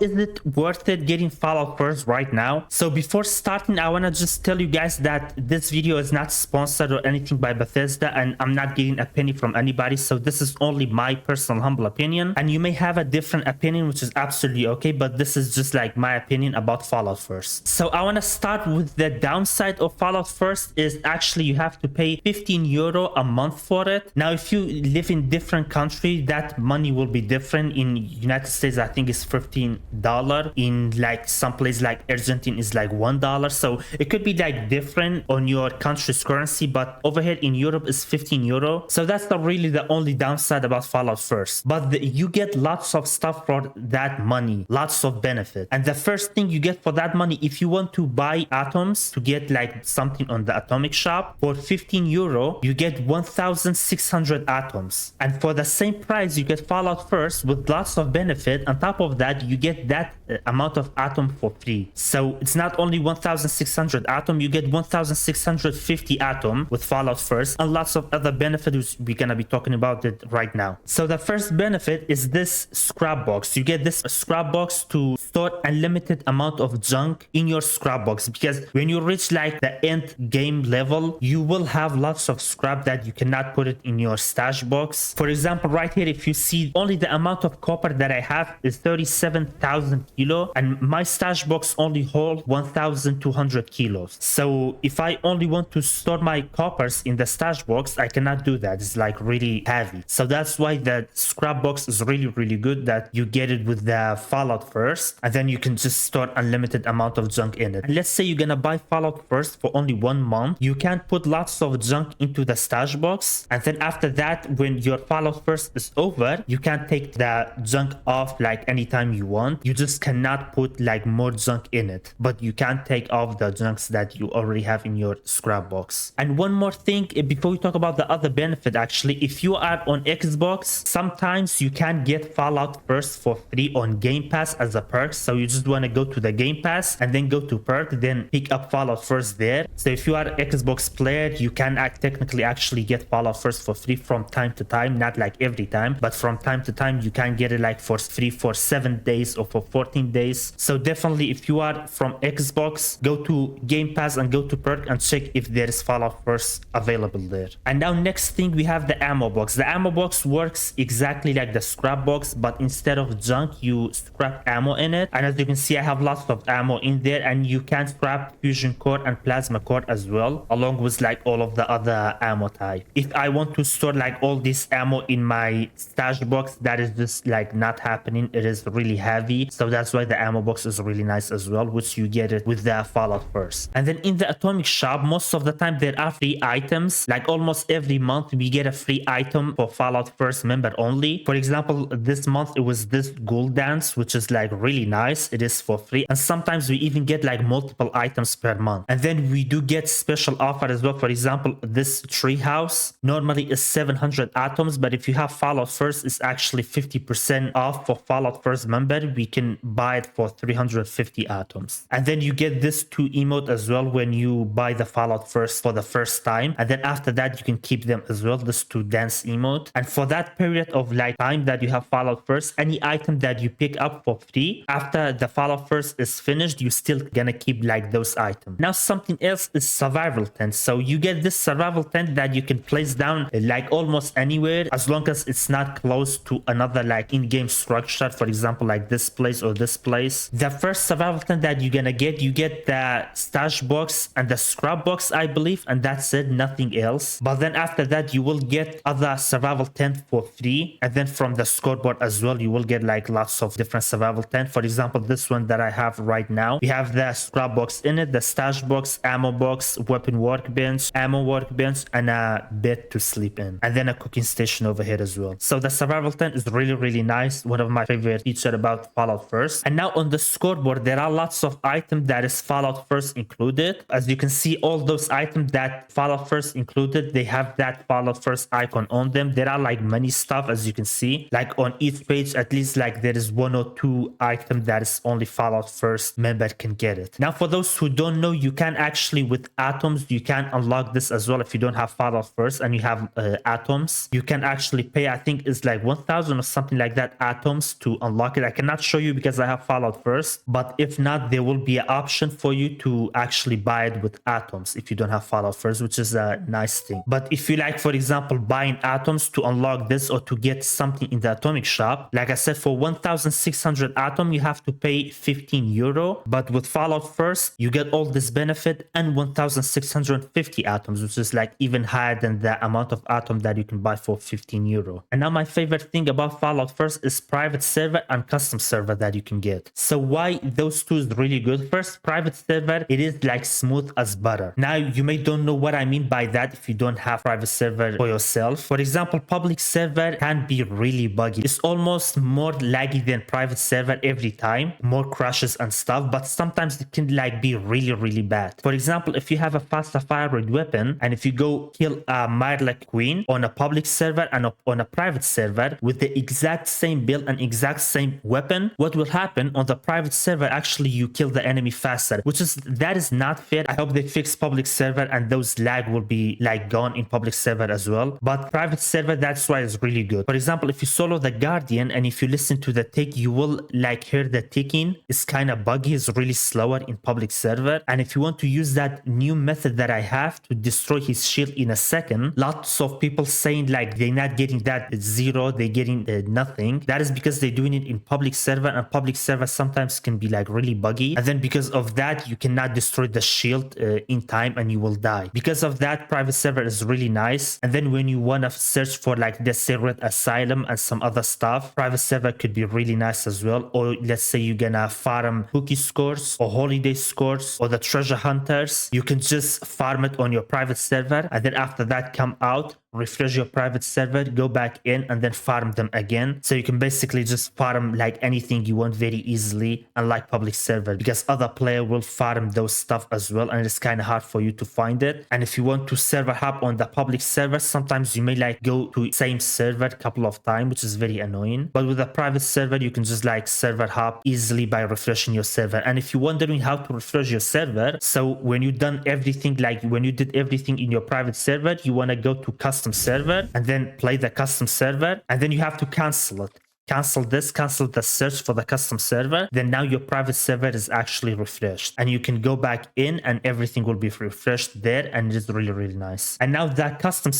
Is it worth it getting Fallout first right now? So before starting, I want to just tell you guys that this video is not sponsored or anything by Bethesda, and I'm not getting a penny from anybody. So this is only my personal humble opinion, and you may have a different opinion, which is absolutely okay, but this is just like my opinion about Fallout first. So I want to start with the downside of Fallout first is actually you have to pay 15 euro a month for it. Now, if you live in different country, that money will be different. In United States, I think it's $15. In like some place like Argentina is like $1. So it could be like different on your country's currency, but over here in Europe is 15 euro. So that's not really the only downside about Fallout first, but you get lots of stuff for that money, lots of benefit. And the first thing you get for that money, if you want to buy atoms to get like something on the atomic shop for 15 euro, you get 1,600 atoms. And for the same price, you get Fallout first with lots of benefit. On top of that, you get that amount of atom for free. So it's not only 1,600 atom, you get 1,650 atom with Fallout first, and lots of other benefits we're gonna be talking about it right now. So the first benefit is this scrap box. You get this scrap box to store unlimited amount of junk in your scrap box, because when you reach like the end game level, you will have lots of scrap that you cannot put it in your stash box. For example, right here, if you see, only the amount of copper that I have is 37,000 kilo, and my stash box only hold 1,200 kilos. So if I only want to store my coppers in the stash box, I cannot do that. It's like really heavy. So that's why the scrap box is really good, that you get it with the Fallout first, and then you can just store unlimited amount of junk in it. And let's say you're gonna buy Fallout first for only 1 month, you can put lots of junk into the stash box, and then after that, when your Fallout first is over, you can take the junk off like anytime you want. You just cannot put like more junk in it, but you can take off the junks that you already have in your scrap box. And one more thing before we talk about the other benefit, actually, if you are on Xbox, sometimes you can get Fallout first for free on Game Pass as a perk. So you just want to go to the Game Pass and then go to perk, then pick up Fallout first there. So if you are an Xbox player, you can technically actually get Fallout first for free from time to time, not like every time, but from time to time you can get it like for free for 7 days or for 14 days. So definitely, if you are from Xbox, go to Game Pass and go to perk and check if there is Fallout first available there. And now next thing, we have the ammo box. The ammo box works exactly like the scrap box, but instead of junk, you scrap ammo in it. And as you can see, I have lots of ammo in there, and you can scrap fusion core and plasma core as well, along with like all of the other ammo type. If I want to store like all this ammo in my stash box, that is just like not happening. It is really heavy, so that's why the ammo box is really nice as well, which you get it with the Fallout first. And then in the atomic shop, most of the time there are free items. Like almost every month we get a free item for Fallout first member only. For example, this month it was this gold dance, which is like really nice. It is for free, and sometimes we even get like multiple items per month. And then we do get special offer as well. For example, this tree house normally is 700 atoms, but if you have Fallout first, it's actually 50% off for Fallout first member. We can buy it for 350 atoms. And then you get this 2 emote as well when you buy the Fallout first for the first time, and then after that you can keep them as well, this 2 dance emote. And for that period of like time that you have Fallout first, any item that you pick up for free after the Fallout first is finished, you still gonna keep like those items. Now something else is survival tent. So you get this survival tent that you can place down like almost anywhere, as long as it's not close to another like in-game structure, for example like this place or this place. The first survival tent that you're gonna get, you get the stash box and the scrap box, I believe, and that's it, nothing else. But then after that you will get other survival tent for free, and then from the scoreboard as well you will get like lots of different survival tent. For example, this one that I have right now, we have the scrap box in it, the stash box, ammo box, weapon workbench, ammo workbench, and a bed to sleep in, and then a cooking station over here as well. So the survival tent is really nice, one of my favorite features about Fallout first. And now on the scoreboard there are lots of items that is Fallout first included. As you can see, all those items that Fallout first included, they have that Fallout first icon on them. There are like many stuff, as you can see, like on each page at least like there is 1 or 2 items that is only Fallout first member can get it. Now for those who don't know, you can actually with atoms, you can unlock this as well. If you don't have Fallout first and you have atoms, you can actually pay, I think it's like 1,000 or something like that atoms to unlock it. I cannot show you because I have Fallout First, but if not, there will be an option for you to actually buy it with atoms if you don't have Fallout First, which is a nice thing. But if you like, for example, buying atoms to unlock this or to get something in the atomic shop, like I said, for 1600 atom you have to pay 15 euro, but with Fallout First you get all this benefit and 1650 atoms, which is like even higher than the amount of atom that you can buy for 15 euro. And now my favorite thing about Fallout First is private server and custom server that you can get. So why those two is really good? First, private server, it is like smooth as butter. Now you may don't know what I mean by that if you don't have private server for yourself. For example, public server can be really buggy. It's almost more laggy than private server every time, more crashes and stuff, but sometimes it can like be really bad. For example, if you have a faster fire rate weapon and if you go kill a Myrla Queen on a public server and on a private server with the exact same build and exact same weapon, what will happen on the private server, actually you kill the enemy faster, that is not fair. I hope they fix public server and those lag will be like gone in public server as well. But private server, that's why it's really good. For example, if you solo the Guardian and if you listen to the tick, you will like hear the ticking. It's kind of buggy, it's really slower in public server. And if you want to use that new method that I have to destroy his shield in a second, lots of people saying like they're not getting that zero, they're getting nothing. That is because they're doing it in public server, and public server sometimes can be like really buggy, and then because of that you cannot destroy the shield in time and you will die. Because of that, private server is really nice. And then when you want to search for like the Secret Asylum and some other stuff, private server could be really nice as well. Or let's say you're gonna farm cookie scores or holiday scores or the treasure hunters, you can just farm it on your private server, and then after that come out, refresh your private server, go back in, and then farm them again. So you can basically just farm like anything you want very easily, unlike public server, because other player will farm those stuff as well, and it's kind of hard for you to find it. And if you want to server hop on the public server, sometimes you may like go to same server a couple of times, which is very annoying. But with a private server, you can just like server hop easily by refreshing your server. And if you're wondering how to refresh your server, so when you done everything, like when you did everything in your private server, you want to go to custom server and then play the custom server, and then you have to cancel it. Cancel the search for the custom server. Then now your private server is actually refreshed and you can go back in and everything will be refreshed there, and it's really nice. And now the custom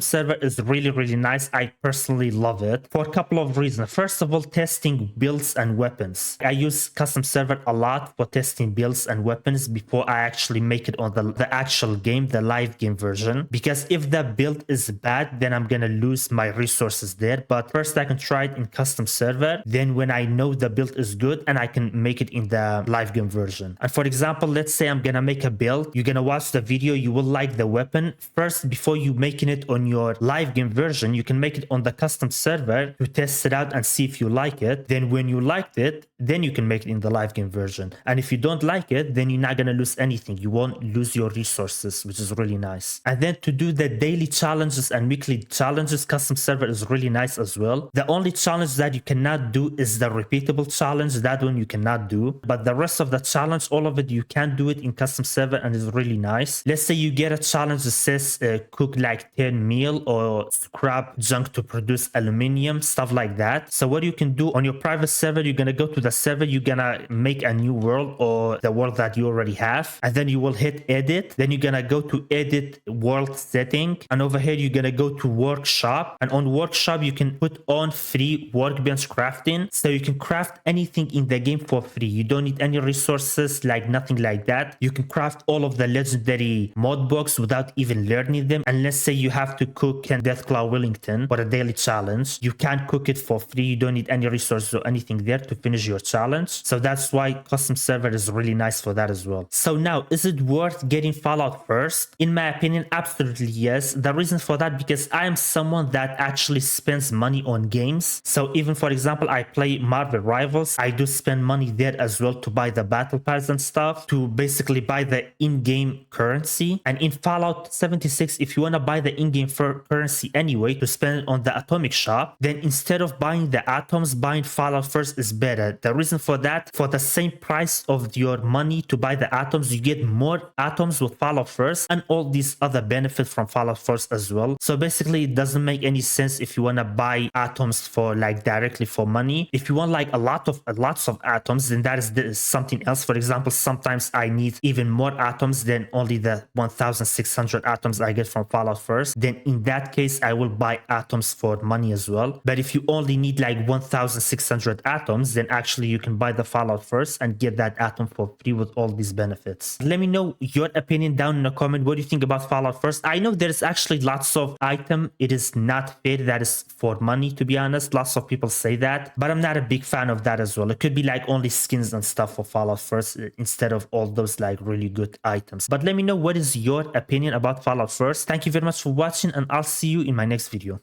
server is really nice. I personally love it for a couple of reasons. First of all, testing builds and weapons. I use custom server a lot for testing builds and weapons before I actually make it on the actual game, the live game version, because if the build is bad, then I'm gonna lose my resources there. But first I can try it in custom server, then when I know the build is good, and I can make it in the live game version. And for example, let's say I'm gonna make a build, you're gonna watch the video, you will like the weapon first before you making it on your live game version. You can make it on the custom server to test it out and see if you like it. Then when you liked it, then you can make it in the live game version. And if you don't like it, then you're not gonna lose anything. You won't lose your resources, which is really nice. And then to do the daily challenges and weekly challenges, custom server is really nice as well. The only challenge that you cannot do is the repeatable challenge. That one you cannot do, but the rest of the challenge, all of it, you can do it in custom server, and it's really nice. Let's say you get a challenge that says cook like 10 meal or scrap junk to produce aluminium, stuff like that. So what you can do on your private server, you're gonna go to the server, you're gonna make a new world or the world that you already have, and then you will hit edit. Then you're gonna go to edit world setting, and over here you're gonna go to workshop, and on workshop you can put on free workbench crafting, so you can craft anything in the game for free. You don't need any resources, like nothing like that. You can craft all of the legendary mod box without even learning them. And let's say you have to cook Deathclaw Wellington for a daily challenge, you can't cook it for free. You don't need any resources or anything there to finish your challenge. So that's why custom server is really nice for that as well. So now, is it worth getting Fallout First? In my opinion, absolutely yes. The reason for that, because I am someone that actually spends money on games. So even for example, I play Marvel Rivals, I do spend money there as well to buy the battle pass and stuff, to basically buy the in-game currency. And in Fallout 76, if you want to buy the in-game currency anyway to spend it on the atomic shop, then instead of buying the atoms, buying Fallout First is better. The reason for that, for the same price of your money to buy the atoms, you get more atoms with Fallout First and all these other benefits from Fallout First as well. So basically it doesn't make any sense if you want to buy atoms for like directly for money. If you want like lots of atoms, then that is something else. For example, sometimes I need even more atoms than only the 1600 atoms I get from Fallout First. Then in that case I will buy atoms for money as well. But if you only need like 1600 atoms, then actually you can buy the Fallout First and get that atom for free with all these benefits. Let me know your opinion down in the comment. What do you think about Fallout First? I know there's actually lots of item. It is not fair that is for money, to be honest. Lots of people say that, but I'm not a big fan of that as well. It could be like only skins and stuff for Fallout First instead of all those like really good items. But let me know what is your opinion about Fallout First. Thank you very much for watching, and I'll see you in my next video.